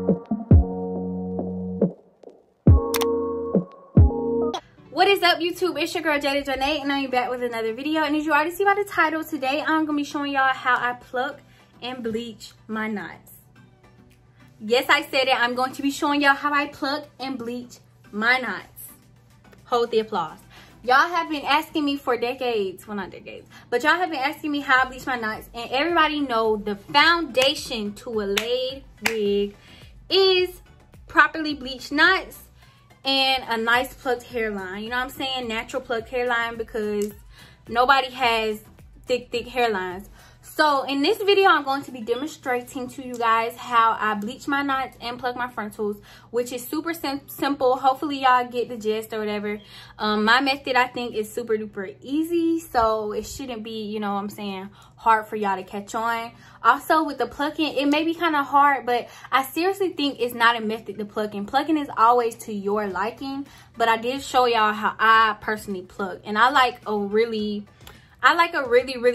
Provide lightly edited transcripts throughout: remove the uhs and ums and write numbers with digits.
What is up, YouTube? It's your girl Jada Janae, and I'm back with another video. And as you already see by the title, today I'm gonna be showing y'all how I pluck and bleach my knots. Yes, I said it. I'm going to be showing y'all how I pluck and bleach my knots. Hold the applause. Y'all have been asking me for decades, well, not decades, but y'all have been asking me how I bleach my knots, and everybody know the foundation to a laid wig is properly bleached knots and a nice plucked hairline. You know what I'm saying? Natural plucked hairline, because nobody has thick hairlines. So in this video, I'm going to be demonstrating to you guys how I bleach my knots and pluck my frontals, which is super simple. Hopefully y'all get the gist or whatever. My method, I think, is super duper easy, so it shouldn't be, you know what I'm saying, hard for y'all to catch on. Also with the plucking, it may be kind of hard, but I seriously think it's not a method to plucking. Plucking is always to your liking, but I did show y'all how I personally pluck, and I like a really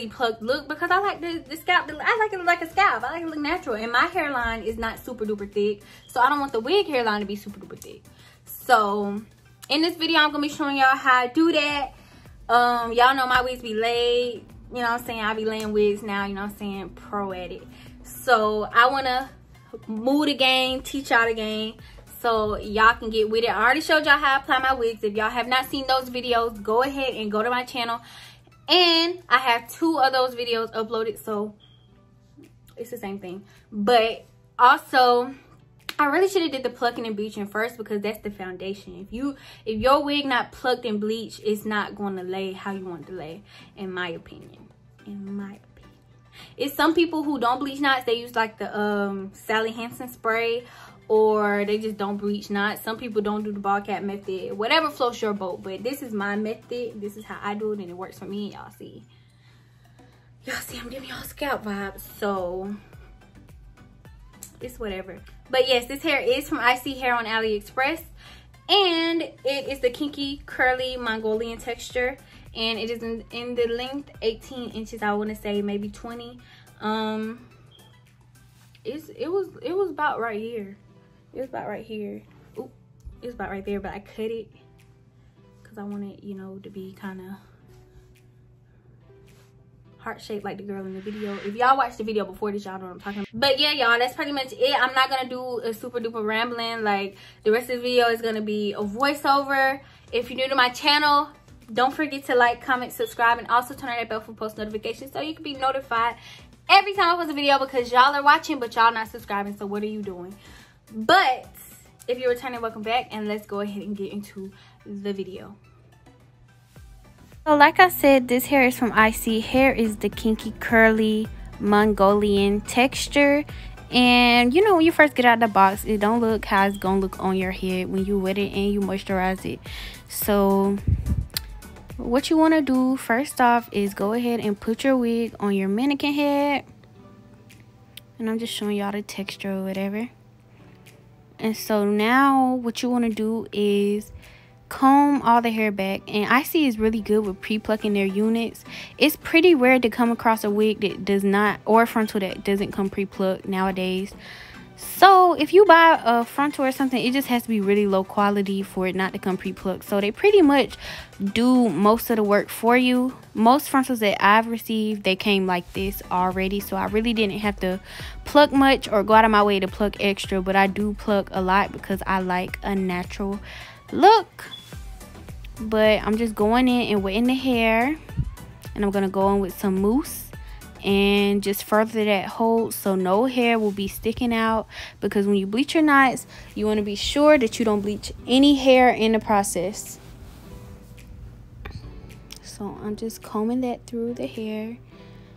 plucked look, because I like the scalp. I like it like a scalp. I like it look natural, and my hairline is not super duper thick, so I don't want the wig hairline to be super duper thick. So in this video, I'm gonna be showing y'all how I do that. Y'all know my wigs be laid. You know what I'm saying? I be laying wigs now. You know what I'm saying? Pro at it. So I wanna move the game, teach y'all the game, so y'all can get with it. I already showed y'all how I apply my wigs. If y'all have not seen those videos, go ahead and go to my channel. And I have 2 of those videos uploaded, so it's the same thing. But also, I really should have did the plucking and bleaching first, because that's the foundation. If your wig not plucked and bleached, it's not going to lay how you want it to lay, in my opinion. It's some people who don't bleach knots. They use like the Sally Hansen spray, or they just don't bleach knots. Some people don't do the ball cap method. Whatever floats your boat, but this is my method. This is how I do it, and it works for me. Y'all see I'm giving y'all scalp vibes, so it's whatever. But yes, this hair is from Isee Hair on AliExpress, and it is the Kinky curly Mongolian texture, and it is in the length 18 inches. I want to say maybe 20. It was about right here. It was about right here. Ooh, it was about right there, but I cut it because I want it, you know, to be kind of heart-shaped like the girl in the video. If y'all watched the video before this, y'all know what I'm talking about. But yeah, y'all, that's pretty much it. I'm not going to do a super duper rambling. Like, the rest of the video is going to be a voiceover. If you're new to my channel, don't forget to like, comment, subscribe, and also turn on that bell for post notifications so you can be notified every time I post a video, because y'all are watching but y'all not subscribing, so what are you doing? But if you're returning, welcome back, and let's go ahead and get into the video. So like I said, this hair is from Isee. Hair is the Kinky curly Mongolian texture, and you know, when you first get out of the box, it don't look how it's gonna look on your head when you wet it and you moisturize it. So what you want to do first off is go ahead and put your wig on your mannequin head, and I'm just showing y'all the texture or whatever. And so now what you want to do is comb all the hair back, and Isee is really good with pre-plucking their units. It's pretty rare to come across a wig that does not, or a frontal that doesn't come pre-plucked nowadays. So if you buy a frontal or something, it just has to be really low quality for it not to come pre-plucked. So they pretty much do most of the work for you. Most frontals that I've received, they came like this already, so I really didn't have to pluck much or go out of my way to pluck extra. But I do pluck a lot because I like a natural look. But I'm just going in and wetting the hair, and I'm gonna go in with some mousse and just further that hold so no hair will be sticking out, because when you bleach your knots, you want to be sure that you don't bleach any hair in the process. So I'm just combing that through the hair,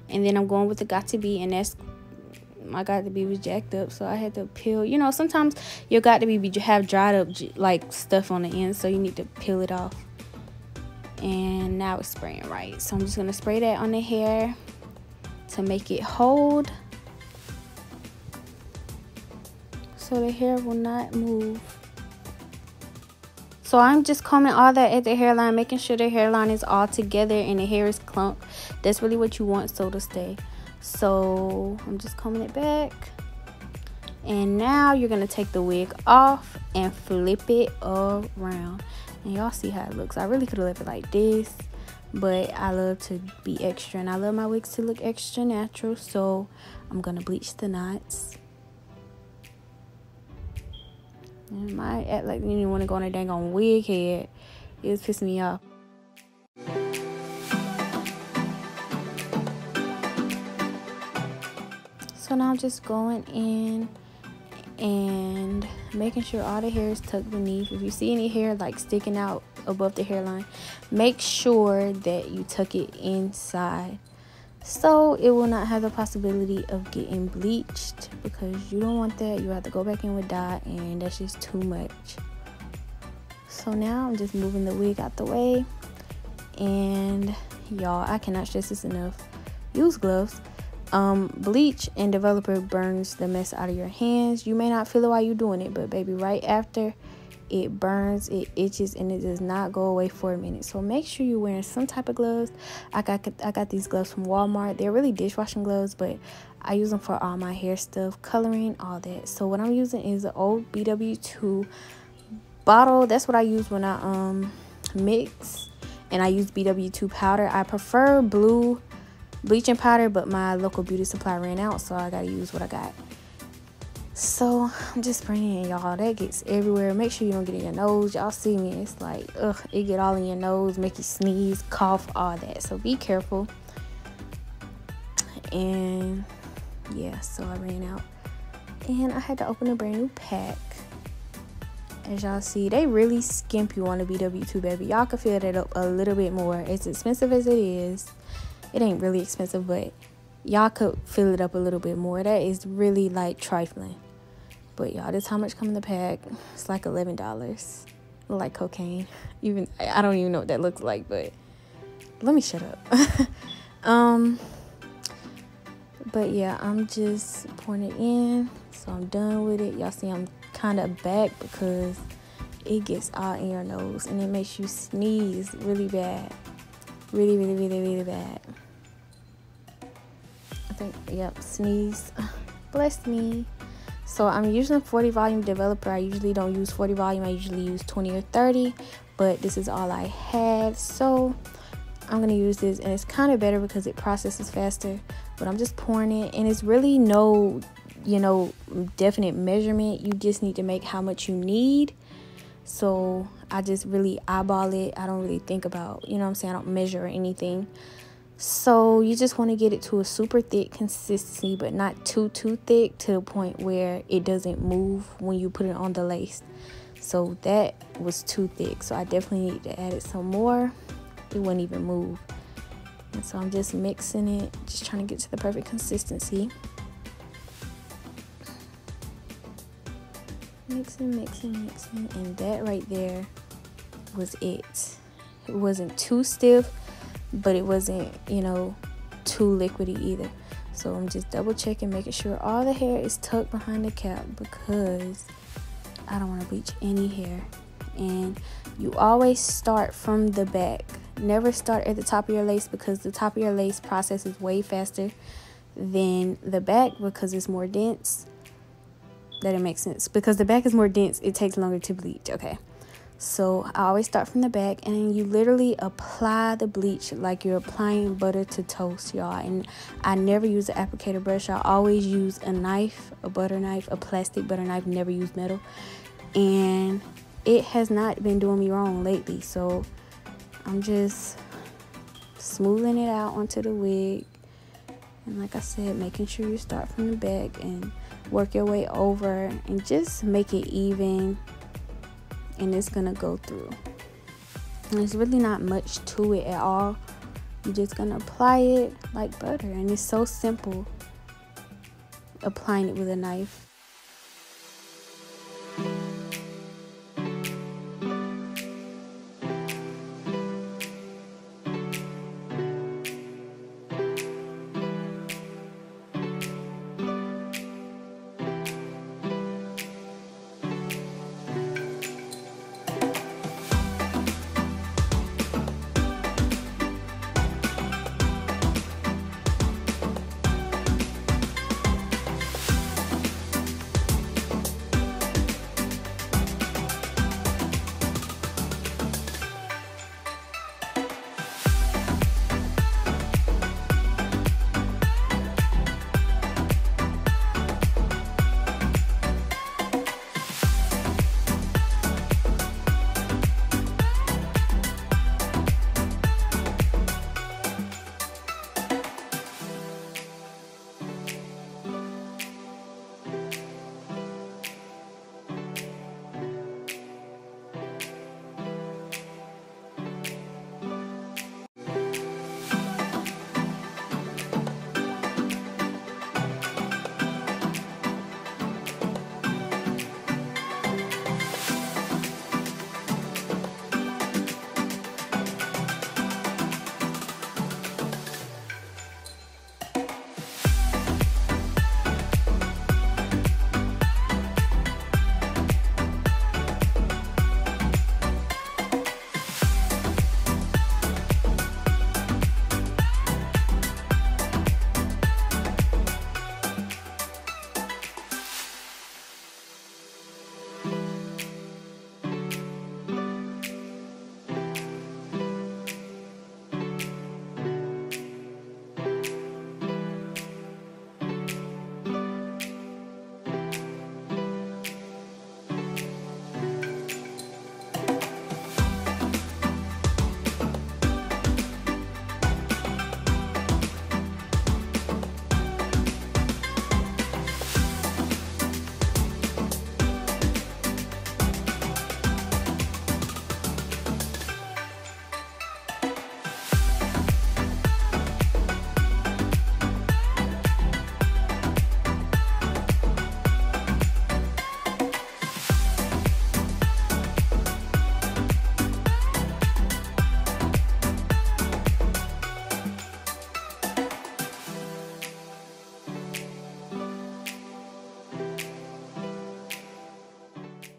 and then I'm going with the got to be, and that's my got to be was jacked up, so I had to peel. You know, sometimes your got to be have dried up like stuff on the end, so you need to peel it off. And now it's spraying right, so I'm just gonna spray that on the hair to make it hold, so the hair will not move. So I'm just combing all that at the hairline, making sure the hairline is all together and the hair is clumped. That's really what you want, so to stay. So I'm just combing it back, And now you're going to take the wig off and flip it around. And y'all see how it looks. I really could have left it like this, but I love to be extra. And I love my wigs to look extra natural. So I'm going to bleach the knots. And might act like you didn't want to go on a dang on wig head. It was pissing me off. So now I'm just going in and making sure all the hair is tucked beneath. If you see any hair like sticking out above the hairline, make sure that you tuck it inside so it will not have the possibility of getting bleached, because you don't want that. You have to go back in with dye, and that's just too much. So now I'm just moving the wig out the way, and y'all, I cannot stress this enough. Use gloves. Bleach and developer burns the mess out of your hands. You may not feel it while you're doing it, but baby, right after, it burns, it itches, and it does not go away for a minute. So make sure you're wearing some type of gloves. I got these gloves from Walmart. They're really dishwashing gloves, but I use them for all my hair stuff, coloring, all that. So what I'm using is an old BW2 bottle. That's what I use when I mix, and I use BW2 powder. I prefer blue bleaching powder, but my local beauty supply ran out, so I gotta use what I got. So I'm just spraying it, y'all. That gets everywhere. Make sure you don't get in your nose. Y'all see me, it's like, ugh, it get all in your nose, make you sneeze, cough, all that. So be careful. And yeah, so I ran out, and I had to open a brand new pack. As y'all see, they really skimp you on the BW2, baby. Y'all can fill that up a little bit more. As expensive as it is, it ain't really expensive, but y'all could fill it up a little bit more. That is really like trifling. But y'all, this how much come in the pack. It's like $11. Like cocaine. Even I don't even know what that looks like, but let me shut up. But yeah, I'm just pouring it in. So I'm done with it. Y'all see I'm kind of back because it gets all in your nose and it makes you sneeze really bad. Really, really, really, really bad. I think, yep, sneeze. Bless me. So I'm using 40 volume developer. I usually don't use 40 volume. I usually use 20 or 30, but this is all I had. So I'm going to use this, and it's kind of better because it processes faster. But I'm just pouring it, and it's really no, definite measurement. You just need to make how much you need. So I just really eyeball it. I don't really think about, I don't measure or anything. So you just want to get it to a super thick consistency, but not too thick, to the point where it doesn't move when you put it on the lace. So that was too thick. So I definitely need to add it some more. It wouldn't even move. And so I'm just mixing it, just trying to get to the perfect consistency. Mixing, and that right there was it. It wasn't too stiff, but it wasn't, too liquidy either. So I'm just double checking, making sure all the hair is tucked behind the cap, because I don't want to bleach any hair. And you always start from the back. Never start at the top of your lace, because the top of your lace processes way faster than the back because it's more dense. That it makes sense, because the back is more dense, it takes longer to bleach. Okay, so I always start from the back, and you literally apply the bleach like you're applying butter to toast, y'all. And I never use an applicator brush. I always use a knife, a butter knife, a plastic butter knife, never use metal. And it has not been doing me wrong lately. So I'm just smoothing it out onto the wig, and like I said, making sure you start from the back and work your way over, and just make it even, and it's gonna go through. And there's really not much to it at all. You're just gonna apply it like butter, and it's so simple applying it with a knife.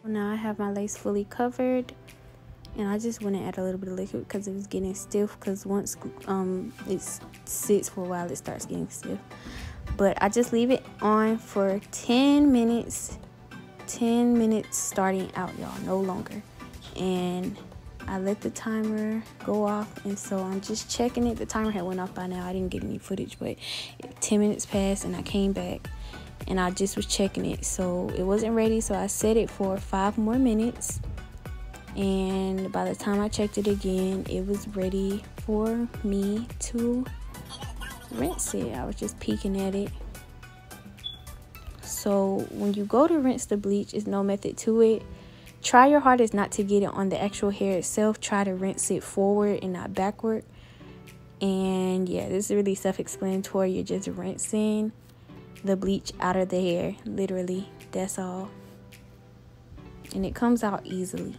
Now I have my lace fully covered, and I just went and add a little bit of liquid because it was getting stiff, because once it sits for a while it starts getting stiff. But I just leave it on for 10 minutes starting out, y'all, no longer. And I let the timer go off, and so I'm just checking it. The timer had went off by now. I didn't get any footage, but 10 minutes passed and I came back and I just was checking it. So it wasn't ready, so I set it for 5 more minutes. And by the time I checked it again, it was ready for me to rinse it. I was just peeking at it. So when you go to rinse the bleach, it's no method to it. Try your hardest not to get it on the actual hair itself. Try to rinse it forward and not backward. And yeah, this is really self-explanatory. You're just rinsing the bleach out of the hair, literally. That's all. And it comes out easily.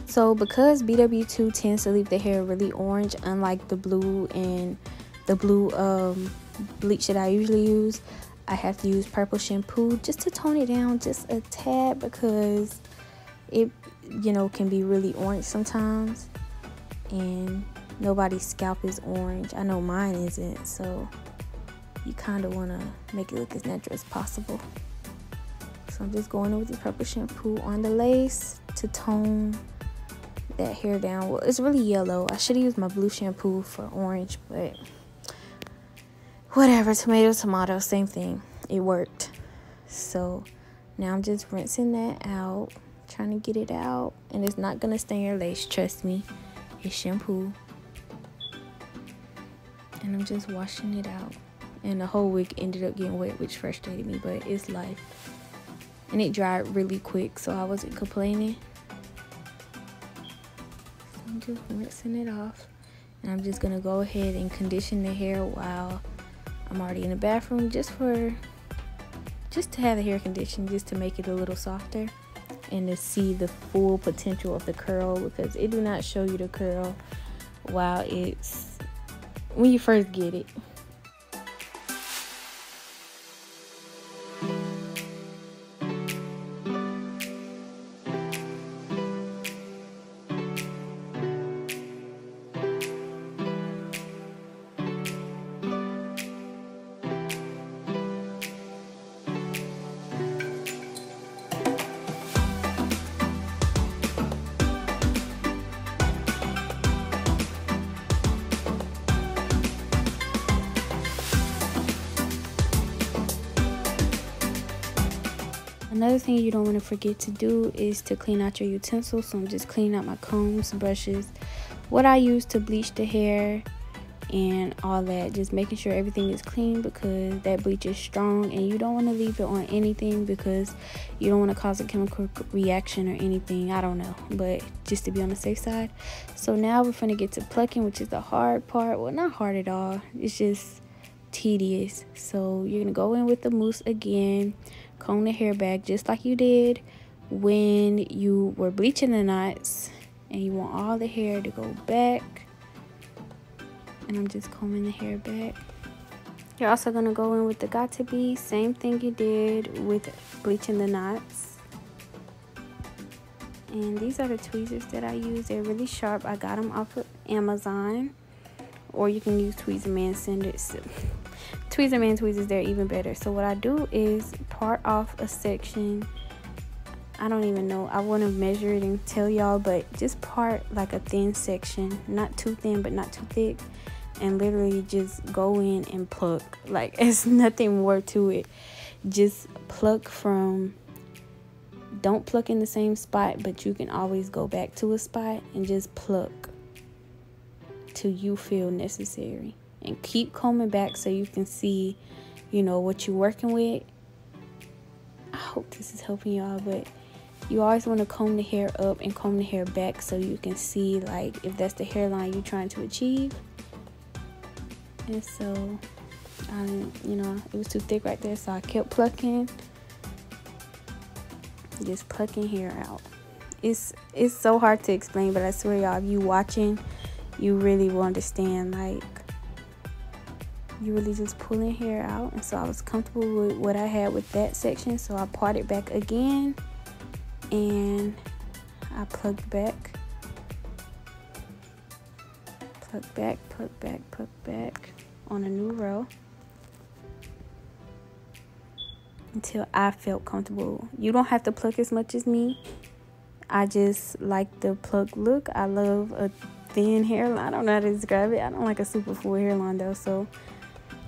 So because BW2 tends to leave the hair really orange, unlike the blue and the blue bleach that I usually use, I have to use purple shampoo just to tone it down just a tad, because it, you know, can be really orange sometimes, and nobody's scalp is orange. I know mine isn't, so you kind of want to make it look as natural as possible. So I'm just going in with the purple shampoo on the lace to tone that hair down. Well, it's really yellow. I should have used my blue shampoo for orange, but whatever. Tomato, same thing. It worked. So now I'm just rinsing that out, trying to get it out, and it's not gonna stain your lace, trust me. It's shampoo. And I'm just washing it out, and the whole wig ended up getting wet, which frustrated me, but it's life. And it dried really quick, so I wasn't complaining. So I'm just rinsing it off, and I'm just gonna go ahead and condition the hair while I'm already in the bathroom, just to have the hair conditioned, just to make it a little softer and to see the full potential of the curl, because it do not show you the curl while it's when you first get it. Another thing you don't want to forget to do is to clean out your utensils. So I'm just cleaning out my combs, brushes, what I use to bleach the hair, and all that. Just making sure everything is clean, because that bleach is strong and you don't want to leave it on anything, because you don't want to cause a chemical reaction or anything. I don't know, but just to be on the safe side. So now we're going to get to plucking, which is the hard part. Well, not hard at all. It's just tedious. So you're going to go in with the mousse again. Comb the hair back just like you did when you were bleaching the knots, and you want all the hair to go back. And I'm just combing the hair back. You're also going to go in with the Got To Be, same thing you did with bleaching the knots. And these are the tweezers that I use. They're really sharp. I got them off of Amazon, or you can use Tweezerman scissors. Tweezerman tweezers, they're even better. So what I do is part off a section. I don't even know, I want to measure it and tell y'all, but just part like a thin section, not too thin but not too thick, and literally just go in and pluck. Like, it's nothing more to it. Just pluck from, don't pluck in the same spot, but you can always go back to a spot and just pluck till you feel necessary. And keep combing back so you can see, you know, what you're working with. I hope this is helping y'all, but you always want to comb the hair up and comb the hair back so you can see, like, if that's the hairline you're trying to achieve. And so, you know, it was too thick right there, so I kept plucking. Just plucking hair out. It's so hard to explain, but I swear, y'all, if you watching, you really will understand, like, you really just pulling hair out. And so I was comfortable with what I had with that section, so I parted back again and I plugged back, plug back, plug back, plug back on a new row until I felt comfortable. You don't have to pluck as much as me. I just like the pluck look. I love a thin hairline. I don't know how to describe it. I don't like a super full hairline though, so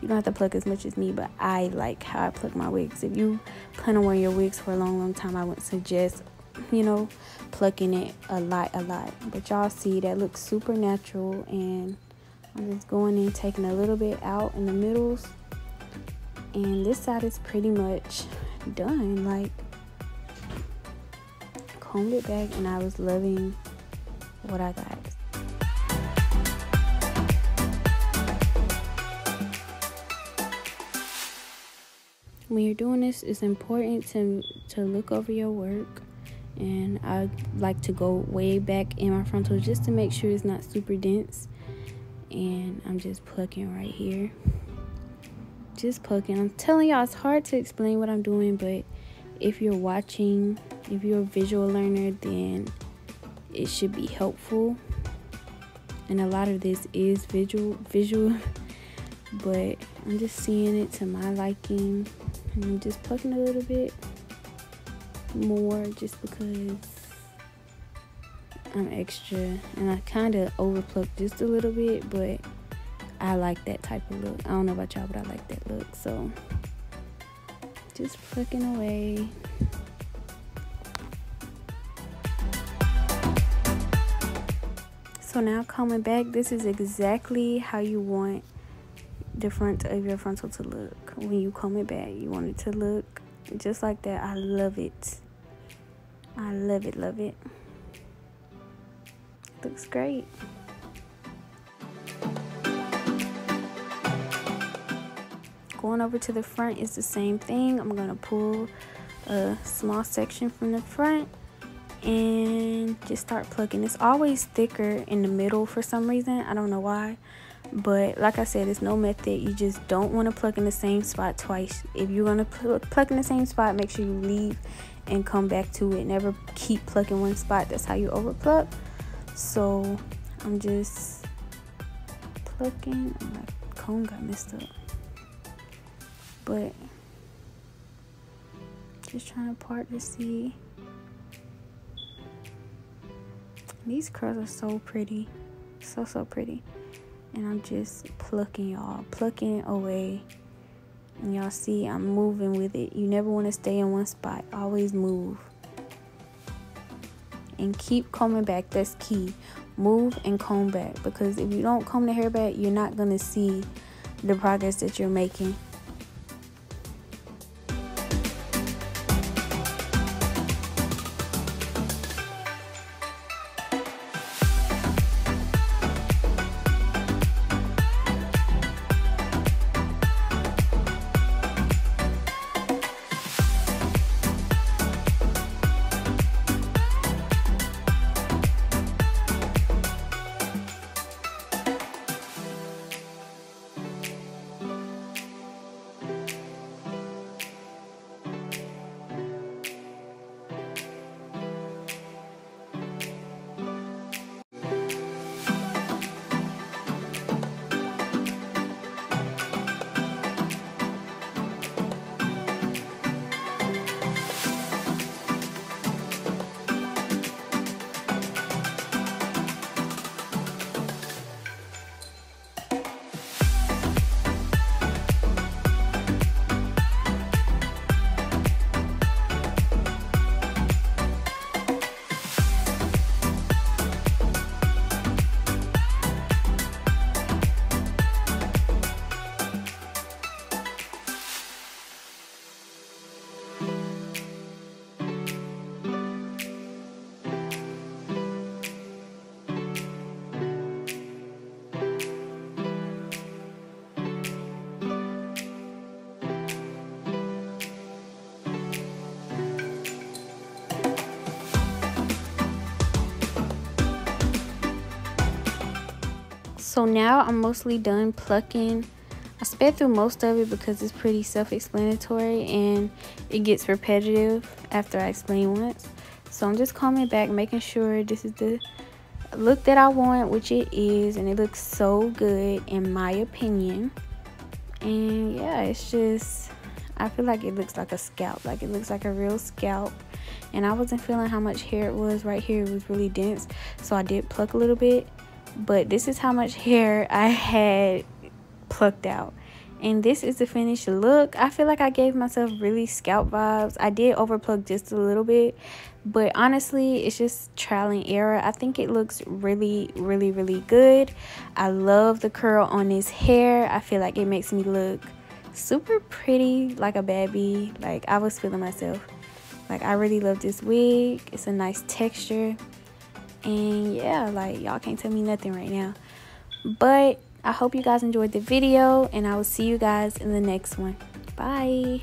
you don't have to pluck as much as me, but I like how I pluck my wigs. If you plan on wearing your wigs for a long time, I would suggest, you know, plucking it a lot. But y'all see that looks super natural, and I'm just going in, taking a little bit out in the middles, and this side is pretty much done. Like, combed it back, and I was loving what I got. When you're doing this, it's important to look over your work, and I like to go way back in my frontal just to make sure it's not super dense. And I'm just plucking right here, just plucking. I'm telling y'all, it's hard to explain what I'm doing, but if you're watching, if you're a visual learner, then it should be helpful. And a lot of this is visual, but I'm just seeing it to my liking. And I'm just plucking a little bit more just because I'm extra, and I kind of over plucked just a little bit, but I like that type of look. I don't know about y'all, but I like that look. So just plucking away. So now coming back, this is exactly how you want the front of your frontal to look. When you comb it back, you want it to look just like that. I love it. I love it. Looks great. Going over to the front is the same thing. I'm gonna pull a small section from the front and just start plucking. It's always thicker in the middle for some reason. I don't know why. But like I said, it's no method. You just don't want to pluck in the same spot twice. If you're going to pluck in the same spot, make sure you leave and come back to it. Never keep plucking one spot. That's how you over pluck. So I'm just plucking. My comb got messed up. But just trying to part to see. These curls are so pretty. So pretty. And I'm just plucking, y'all, plucking away. And y'all see I'm moving with it. You never want to stay in one spot. Always move. And keep combing back. That's key. Move and comb back. Because if you don't comb the hair back, you're not going to see the progress that you're making. So now I'm mostly done plucking. I sped through most of it because it's pretty self-explanatory and it gets repetitive after I explain once. So I'm just combing back, making sure this is the look that I want, which it is, and it looks so good in my opinion. And yeah, it's just, I feel like it looks like a scalp, like it looks like a real scalp. And I wasn't feeling how much hair it was right here. It was really dense, so I did pluck a little bit, but this is how much hair I had plucked out. And this is the finished look. I feel like I gave myself really scalp vibes. I did overpluck just a little bit, but honestly, it's just trial and error. I think it looks really, really, really good. I love the curl on this hair. I feel like it makes me look super pretty, like a bad bee. Like, I was feeling myself. Like, I really love this wig. It's a nice texture. And yeah, like, y'all can't tell me nothing right now. But I hope you guys enjoyed the video, and I will see you guys in the next one. Bye.